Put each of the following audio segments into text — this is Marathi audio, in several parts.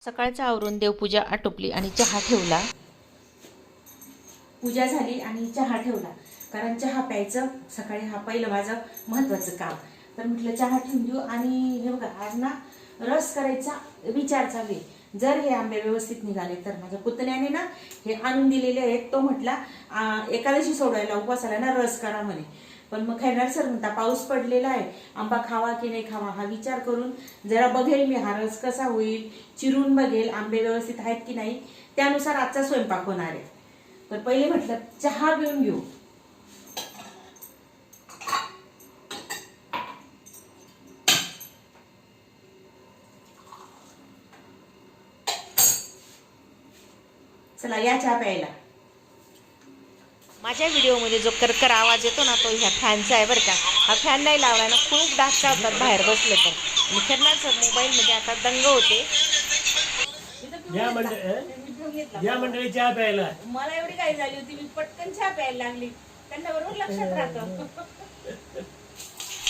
सकाळचं आवरून देवपूजा आटोपली आणि चहा ठेवला. पूजा झाली आणि चहा ठेवला, कारण चहा प्यायचं सकाळी हा पहिलं माझं महत्त्वाचं काम. तर म्हटलं चहा ठेवून देऊ. आणि हे बघा, आज ना रस करायचा विचार चालू आहे. जर हे आंबे व्यवस्थित निघाले तर. माझ्या पुतण्याने ना हे आणून दिलेले आहेत. तो म्हटला एकादशी सोडायला उपवासाला ना रस करा म्हणे. पण मग खैरनार सर म्हणता पाऊस पडलेला आहे, आंबा खावा की नाही खावा हा विचार करून जरा बघेल मी हा रस कसा होईल, चिरून बघेल आंबे व्यवस्थित आहेत की नाही, त्यानुसार आजचा स्वयंपाक होणार आहे. तर पहिले म्हटलं चहा घेऊन घेऊ. चला या चहा प्यायला. माझ्या व्हिडिओमध्ये जो करकर आवाज येतो ना तो ह्या फॅनचा आहे बरं का. हा फॅन नाही लावला ना खूप डास चावतात बाहेर बसले तर. आणि खरं सर मोबाईलमध्ये आता दंग होते. या मंडळी चहा प्यायला. मला एवढी काय झाली होती, मी पटकन चहा प्यायला लागली. त्यांना बरोबर लक्षात राहतं.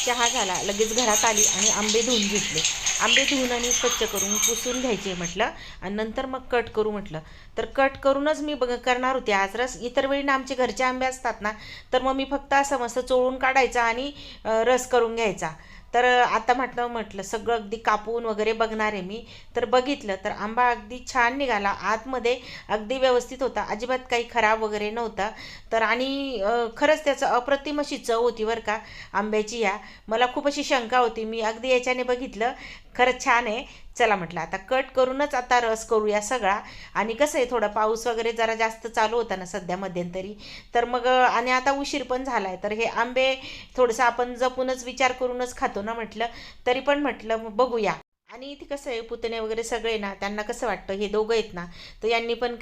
चहा झाला, लगेच घरात आली आणि आंबे धुवून घेतले. आंबे धुवून आणि स्वच्छ करून पुसून घ्यायचे म्हटलं, आणि नंतर मग कट करू म्हटलं. तर कट करूनच मी करणार होते आज रस. इतर वेळी ना आमचे घरचे आंबे असतात ना, तर मग मी फक्त असं मस्त चोळून काढायचा आणि रस करून घ्यायचा. तर आता म्हटलं सगळं अगदी कापून वगैरे बघणार आहे मी. तर बघितलं तर आंबा अगदी छान निघाला, आतमध्ये अगदी व्यवस्थित होता, अजिबात काही खराब वगैरे नव्हता. तर आणि खरंच त्याचं अप्रतिम अशी चव होती बरं का आंब्याची. मला खूप अशी शंका होती, मी अगदी याच्याने बघितलं, खरंच छान आहे. चला म्हटलं आता कट करूनच आता रस करूया सगळा. आणि कसं आहे थोडा पाऊस वगैरे जरा जास्त चालू होता ना सध्या मध्यंतरी, तर मग आणि आता उशीर पण झाला आहे. तर हे आंबे थोडंसं आपण जपूनच विचार करूनच खातो ना म्हटलं, तरी पण म्हटलं बघूया. आणि इथे कसं आहे पुतणे वगैरे सगळे ना, त्यांना कसं वाटतं हे दोघं आहेत ना, तर यांनी पण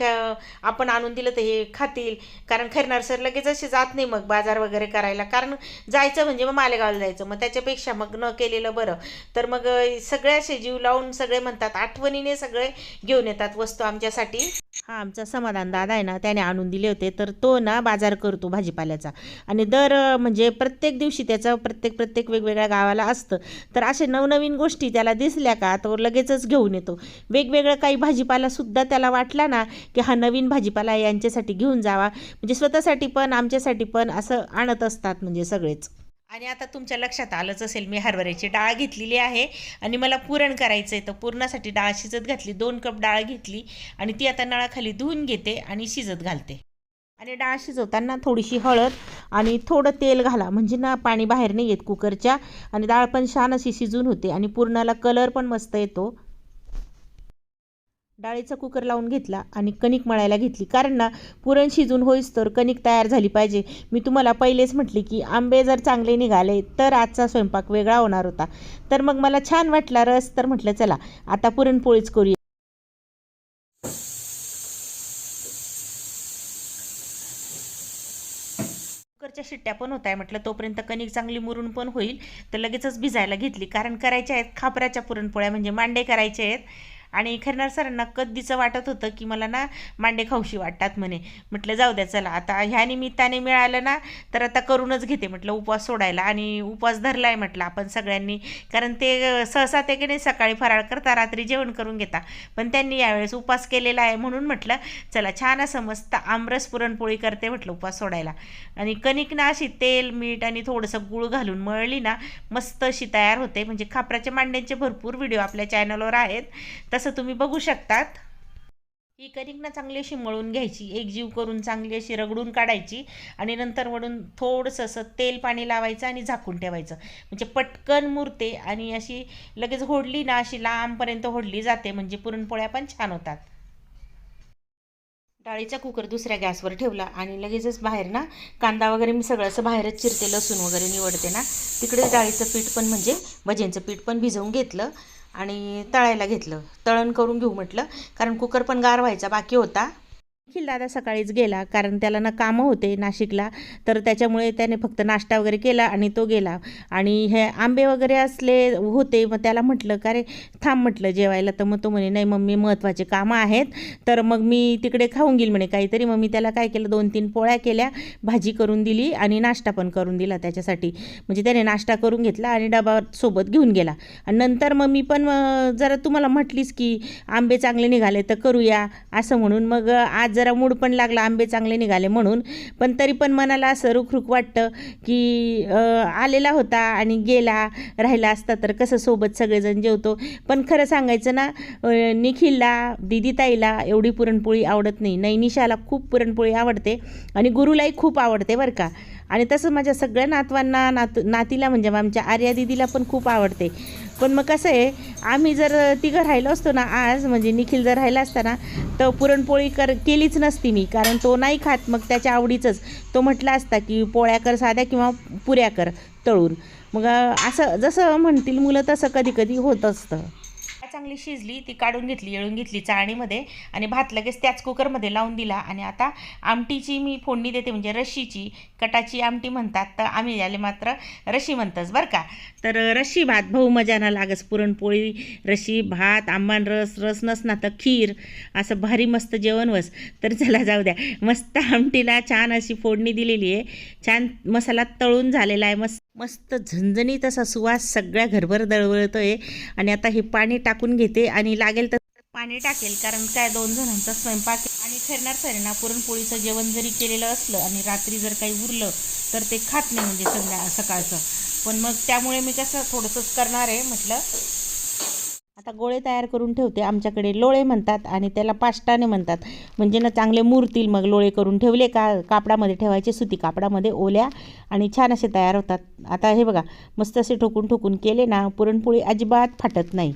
आपण आणून दिलं तर हे खातील. कारण खैरनार सर लगेच असे जात नाही मग बाजार वगैरे करायला, कारण जायचं म्हणजे मग मालेगावला जायचं, मग त्याच्यापेक्षा मग न केलेलं बरं. तर मग सगळे असे जीव लावून सगळे म्हणतात, आठवणीने सगळे घेऊन येतात वस्तू आमच्यासाठी. हा आमचा समाधान दादा आहे ना, त्याने आणून दिले होते. तर तो ना बाजार करतो भाजीपाल्याचा, आणि म्हणजे प्रत्येक दिवशी त्याचं प्रत्येक वेगवेगळ्या गावाला असतं. तर असे नवनवीन गोष्टी त्याला दिसल्या का तो लगेचच घेऊन येतो. वेगवेगळं काही भाजीपालासुद्धा त्याला वाटला ना की हा नवीन भाजीपाला यांच्यासाठी घेऊन जावा, म्हणजे स्वतःसाठी पण आमच्यासाठी पण असं आणत असतात म्हणजे सगळेच. आणि आता तुमच्या लक्षात आलंच असेल, मी हरभऱ्याची डाळ घेतलेली आहे आणि मला पुरण करायचं आहे. तर पुरणासाठी डाळ शिजत घातली, 2 कप डाळ घेतली आणि ती आता नळाखाली धुवून घेते आणि शिजत घालते. आणि डाळ शिजवताना थोडीशी हळद आणि थोडं तेल घाला, म्हणजे ना पाणी बाहेर नाही येत कुकरच्या, आणि डाळ पण छान अशी शिजून होते आणि पुरणाला कलर पण मस्त येतो. डाळीचा कुकर लावून घेतला आणि कणिक मळायला घेतली, कारण ना पुरण शिजून होईस तर कणिक तयार झाली पाहिजे. मी तुम्हाला पहिलेच म्हटले की आंबे जर चांगले निघाले तर आजचा स्वयंपाक वेगळा होणार होता. तर मग मला छान वाटला रस, तर म्हटलं चला आता पुरणपोळीच करूया. कुकरच्या शिट्ट्या पण होत आहे म्हटलं, तोपर्यंत कणिक चांगली मुरून पण होईल. तर लगेचच भिजायला घेतली, कारण करायच्या आहेत खापराच्या पुरणपोळ्या, म्हणजे मांडे करायचे आहेत. आणि खैरनार सरांना कधीचं वाटत होतं की मला ना मांडे खाऊशी वाटतात म्हणे. म्हटलं जाऊ द्या, चला आता ह्या निमित्ताने मिळालं ना, तर आता करूनच घेते म्हटलं उपवास सोडायला. आणि उपवास धरला आहे म्हटलं आपण सगळ्यांनी, कारण ते सहसा ते की नाही सकाळी फराळ करता रात्री जेवण करून घेता, पण त्यांनी यावेळेस उपवास केलेला आहे म्हणून म्हटलं चला छान असं मस्त आमरस पुरणपोळी करते म्हटलं उपवास सोडायला. आणि कणिक ना अशी तेल मीठ आणि थोडंसं गूळ घालून मळली ना मस्त अशी तयार होते. म्हणजे खापराच्या मांड्यांचे भरपूर व्हिडिओ आपल्या चॅनलवर आहेत, तसं तुम्ही बघू शकतात. ही कणिक ना चांगली अशी मळून घ्यायची, एकजीव करून चांगली अशी रगडून काढायची, आणि नंतर वळून थोडंसं असं तेल पाणी लावायचं आणि झाकून ठेवायचं, म्हणजे पटकन मुरते. आणि अशी लगेच होडली ना अशी लांबपर्यंत होडली जाते, म्हणजे पुरणपोळ्या पण छान होतात. डाळीचा कुकर दुसऱ्या गॅसवर ठेवला आणि लगेचच बाहेर ना कांदा वगैरे मी सगळं असं बाहेरच चिरते, लसूण वगैरे निवडते ना, तिकडे डाळीचं पीठ पण म्हणजे भज्यांचं पीठ पण भिजवून घेतलं आणि तळायला घेतलं. तळण करून घेऊ म्हटलं, कारण कुकर पण गार व्हायचा बाकी होता. निखिल दादा सकाळीच गेला, कारण त्याला ना कामं होते नाशिकला, तर त्याच्यामुळे त्याने फक्त नाश्ता वगैरे केला आणि तो गेला. आणि हे आंबे वगैरे असले होते, मग त्याला म्हटलं का रे थांब म्हटलं जेवायला, तर मग तो म्हणे नाही मम्मी महत्त्वाचे कामं आहेत, तर मग मी तिकडे खाऊन घेईल म्हणे काहीतरी. मग मी त्याला काय केलं, 2-3 पोळ्या केल्या, भाजी करून दिली आणि नाश्ता पण करून दिला त्याच्यासाठी. म्हणजे त्याने नाश्ता करून घेतला आणि डबा सोबत घेऊन गेला. आणि नंतर मग मी पण जरा तुम्हाला म्हटलीस की आंबे चांगले निघाले तर करूया असं म्हणून, मग आज जरा मूड पण लागला आंबे चांगले निघाले म्हणून. पण तरी पण मनाला असं रुखरुख वाटतं की आलेला होता आणि गेला, राहिला असता तर कसं सोबत सगळेजण जेवतो. पण खरं सांगायचं ना, निखिलला, दिदीताईला एवढी पुरणपोळी आवडत नाही. नैनिशाला खूप पुरणपोळी आवडते आणि गुरुलाही खूप आवडते बरं का. आणि तसं माझ्या सगळ्या नातवांना, नातीला म्हणजे आमच्या आर्या दिदीला पण खूप आवडते. पण मग कसं आहे, आम्ही जर तिघं राहिलो असतो ना आज, म्हणजे निखिल जर राहिला असता ना, तर पुरणपोळी केलीच नसती मी, कारण तो नाही खात. मग त्याच्या आवडीचंच तो म्हटला असता की पोळ्या कर साध्या किंवा पुऱ्या कर तळून. मग असं जसं म्हणतील मुलं तसं कधी कधी होत असतं. चांगली शिजली, ती काढून घेतली, येळून घेतली चाळणीमध्ये आणि भात लगेच त्याच कुकरमध्ये लावून दिला. आणि आता आमटीची मी फोडणी देते, म्हणजे रशीची, कटाची आमटी म्हणतात, तर आम्ही याले मात्र रशी म्हणतच बरं का. तर रशी भात भाऊ मजा ना लागस, पुरणपोळी, रशी भात, आंबान रस, रस नसना तर खीर, असं भारी मस्त जेवण वस. तर चला जाऊ द्या, मस्त आमटीला छान अशी फोडणी दिलेली आहे, छान मसाला तळून झालेला आहे, मस्त झणझणीत असा सुवास सगळ्या घरभर दळवळतो आहे. आणि आता हे पाणी टाकून घेते आणि लागेल तर पाणी टाकेल, कारण काय 2 जणांचा स्वयंपाक आणि ठरणार पुरणपोळीचं जेवण जरी केलेलं असलं आणि रात्री जर काही उरलं तर ते खात नाही, म्हणजे सकाळचं. पण मग त्यामुळे मी कसं थोडंसंच करणार आहे म्हटलं. आता गोळे तयार करून ठेवते. आमच्याकडे लोळे म्हणतात आणि त्याला पाष्टाने म्हणतात, म्हणजे ना चांगले मुरतील. मग लोळे करून ठेवले का कापडामध्ये ठेवायचे, सुती कापडामध्ये ओल्या, आणि छान असे तयार होतात. आता हे बघा, मस्त असे ठोकून ठोकून केले ना, पुरणपोळी अजिबात फाटत नाही.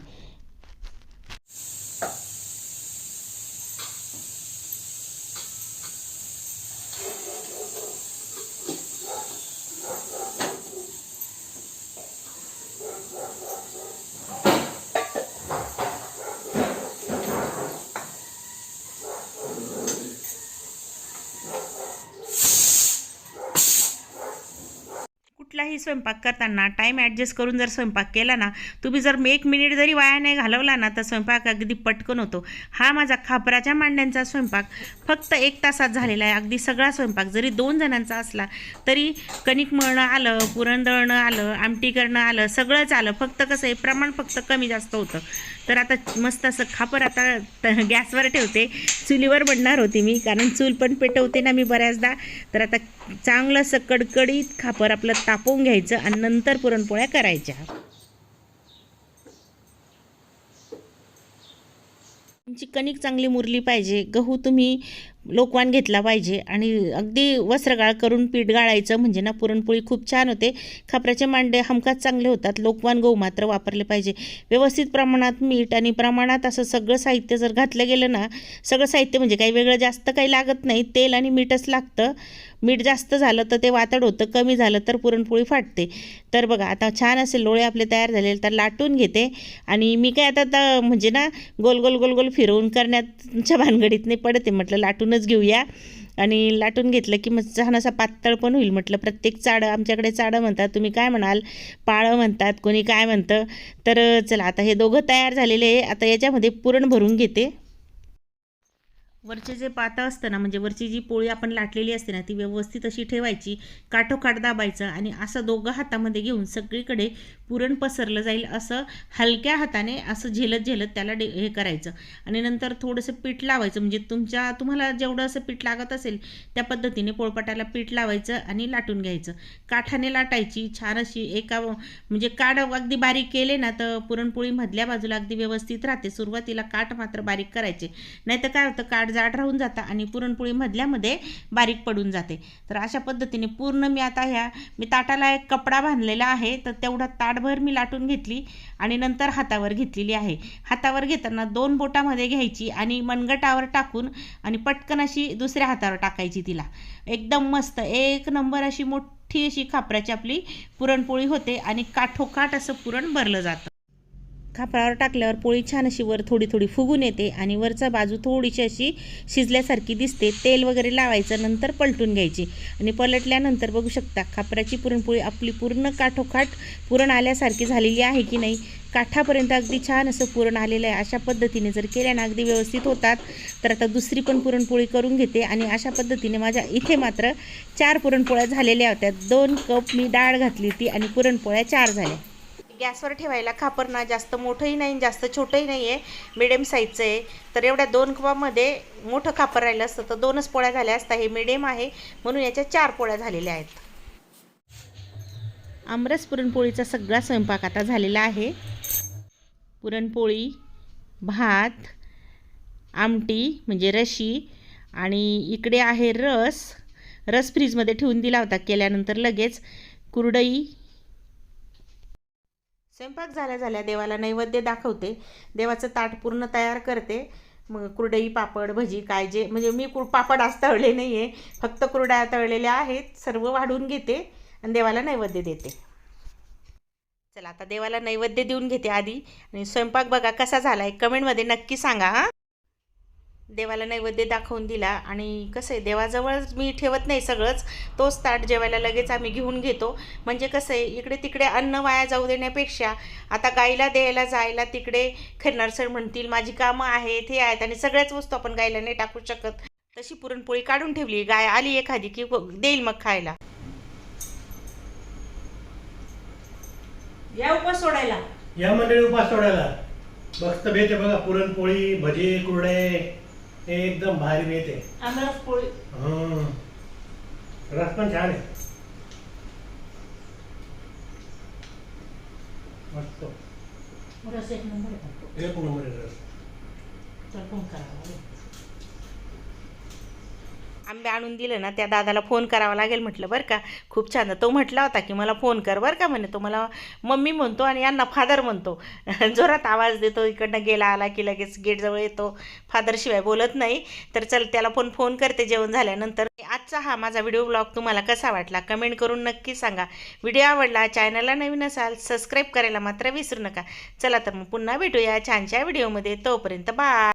कुठलाही स्वयंपाक करताना टाईम ॲडजस्ट करून जर स्वयंपाक केला ना, तुम्ही जर 1 मिनिट जरी वाया नाही घालवला ना, तर स्वयंपाक अगदी पटकन होतो. हा माझा खापराच्या मांड्यांचा स्वयंपाक फक्त 1 तासात झालेला आहे. अगदी सगळा स्वयंपाक जरी 2 जणांचा असला तरी कणिक मळणं आलं, पुरण दळणं आलं, आमटी करणं आलं, सगळंच आलं. फक्त कसं आहे, प्रमाण फक्त कमी जास्त होतं. तर आता मस्त असं खापर आता गॅसवर ठेवते. चुलीवर बनणार होती मी, कारण चूल पण पेटवते ना मी बऱ्याचदा. तर आता चांगलं असं कडकडीत खापर आपलं तापवून घ्यायचं आणि नंतर पुरणपोळ्या करायच्या. तुमची कणिक चांगली मुरली पाहिजे. गहू तुम्ही लोकवान घेतला पाहिजे आणि अगदी वस्त्रगाळ करून पीठ गाळायचं, म्हणजे ना पुरणपोळी खूप छान होते. खापराचे मांडे हमखास चांगले होतात. लोकवान गहू मात्र वापरले पाहिजे. व्यवस्थित प्रमाणात मीठ आणि प्रमाणात असं सगळं साहित्य जर घातलं गेलं ना, सगळं साहित्य म्हणजे काही वेगळं जास्त काही लागत नाही, तेल आणि मीठच लागतं. मीठ जास्त झालं तर ते वातड होतं, कमी झालं तर पुरणपोळी फाटते. तर बघा, आता छान असे लोळे आपले तयार झालेले, तर लाटून घेते. आणि मी काय आता म्हणजे ना गोल गोल गोल गोल फिरवून करण्याच्या भानगडीत नाही पडते, म्हटलं लाटूनच घेऊया. आणि लाटून घेतलं की मग छान असा पातळ पण होईल. म्हटलं प्रत्येक चाळं, आमच्याकडे चाळं म्हणतात, तुम्ही काय म्हणाल, पाळं म्हणतात, कोणी काय म्हणतं. तर चला, आता हे दोघं तयार झालेले आहे. आता याच्यामध्ये पुरण भरून घेते. वरचे जे पातळ असतं ना, म्हणजे वरची जी पोळी आपण लाटलेली असते ना, ती व्यवस्थित अशी ठेवायची, काठोकाठ दाबायचं आणि असं दोघं हातामध्ये घेऊन सगळीकडे पुरण पसरलं जाईल असं हलक्या हाताने असं झेलत झेलत त्याला हे करायचं. आणि नंतर थोडंसं पीठ लावायचं, म्हणजे तुम्हाला जेवढं असं पीठ लागत असेल त्या पद्धतीने पोळपाटाला पीठ लावायचं आणि लाटून घ्यायचं. काठाने लाटायची छान अशी, म्हणजे काठ अगदी बारीक केले ना तर पुरणपोळी मधल्या बाजूला अगदी व्यवस्थित राहते. सुरुवातीला काठ मात्र बारीक करायचे, नाही तर काय होतं, काठ जाड राहून जातं आणि पुरणपोळी मधल्यामध्ये बारीक पडून जाते. तर अशा पद्धतीने पूर्ण मी ताटाला एक कपडा बांधलेला आहे, तर तेवढा ताटभर मी लाटून घेतली आणि नंतर हातावर घेतलेली आहे. हातावर घेताना 2 बोटामध्ये घ्यायची आणि मनगटावर टाकून आणि पटकन अशी दुसऱ्या हातावर टाकायची. तिला एकदम मस्त 1 नंबर अशी मोठी अशी खापराची आपली पुरणपोळी होते आणि काठोकाठ असं पुरण भरलं जातं. खापरावर टाकल्यावर पोळी छान अशी वर थोडी थोडी फुगून येते आणि वरचा बाजू थोडीशी अशी शिजल्यासारखी दिसते. तेल वगैरे लावायचं, नंतर पलटून घ्यायची आणि पलटल्यानंतर बघू शकता खापराची पुरणपोळी आपली पूर्ण काठोकाठ पुरण आल्यासारखी झालेली आहे की नाही. काठापर्यंत अगदी छान असं पुरण आलेलं आहे. अशा पद्धतीने जर केल्यानं अगदी व्यवस्थित होतात. तर आता दुसरी पण पुरणपोळी करून घेते आणि अशा पद्धतीने माझ्या इथे मात्र 4 पुरणपोळ्या झालेल्या होत्या. 2 कप मी डाळ घातली होती आणि पुरणपोळ्या 4 झाल्या. गॅसवर ठेवायला खापर ना जास्त मोठंही नाही जास्त छोटंही नाही आहे, मिडियम साईजचं आहे. तर एवढ्या 2 कपामध्ये मोठं खापर राहिलं असतं तर 2च पोळ्या झाल्या असता. हे मिडियम आहे म्हणून याच्या 4 पोळ्या झालेल्या आहेत. आमरस पुरणपोळीचा सगळा स्वयंपाक आता झालेला आहे. पुरणपोळी, भात, आमटी म्हणजे रशी आणि इकडे आहे रस. रस फ्रीजमध्ये ठेवून दिला होता केल्यानंतर लगेच. कुरडई. स्वयंपाक झाल्या देवाला नैवेद्य दाखवते. देवाचं ताट पूर्ण तयार करते. मग कुरडई, पापड, भजी काय जे म्हणजे मी पापड आज तळले नाही आहे, फक्त कुरड्या तळलेल्या आहेत. सर्व वाढून घेते आणि देवाला नैवेद्य देते. चला आता देवाला नैवेद्य देऊन घेते आधी आणि स्वयंपाक बघा कसा झाला आहे कमेंटमध्ये नक्की सांगा हां. देवाला नैवेद्य दाखवून दिला आणि कसं आहे देवाजवळच मी ठेवत नाही सगळंच, तोच ताट जेवायला लगेच आम्ही घेऊन घेतो. म्हणजे कसं आहे इकडे तिकडे अन्न वाया जाऊ देण्यापेक्षा आता गाईला द्यायला जायला तिकडे खैरनार सर म्हणतील माझी कामं आहेत हे आहेत आणि सगळ्याच वस्तू आपण गाईला नाही टाकू शकत. तशी पुरणपोळी काढून ठेवली, गाय आली एखादी की देईल मग खायला. या उपास सोडायला, या मंडळी उपास सोडायला मस्त भेट आहे बघा. पुरणपोळी, भजी, कुरडे एकदम भारी भेट आहे. आमरस पोळी, रस पण छान आहे मस्त. रस एक नंबर आहे. एक नंबर आहे रस. तर फोन करावा, आंबे आणून दिलं ना त्या दादाला फोन करावा लागेल म्हटलं बरं का. खूप छान. तो म्हटला होता की मला फोन कर बरं का म्हणे. तो मला मम्मी म्हणतो आणि यांना फादर म्हणतो. जोरात आवाज देतो. इकडनं गेला आला की लगेच गेटजवळ येतो. फादरशिवाय बोलत नाही. तर चल त्याला फोन करते जेवण झाल्यानंतर. आजचा हा माझा व्हिडिओ ब्लॉग तुम्हाला कसा वाटला कमेंट करून नक्की सांगा. व्हिडिओ आवडला, चॅनलला नवीन असाल सबस्क्राईब करायला मात्र विसरू नका. चला तर मग पुन्हा भेटूया छानशा व्हिडिओमध्ये. तोपर्यंत बाय.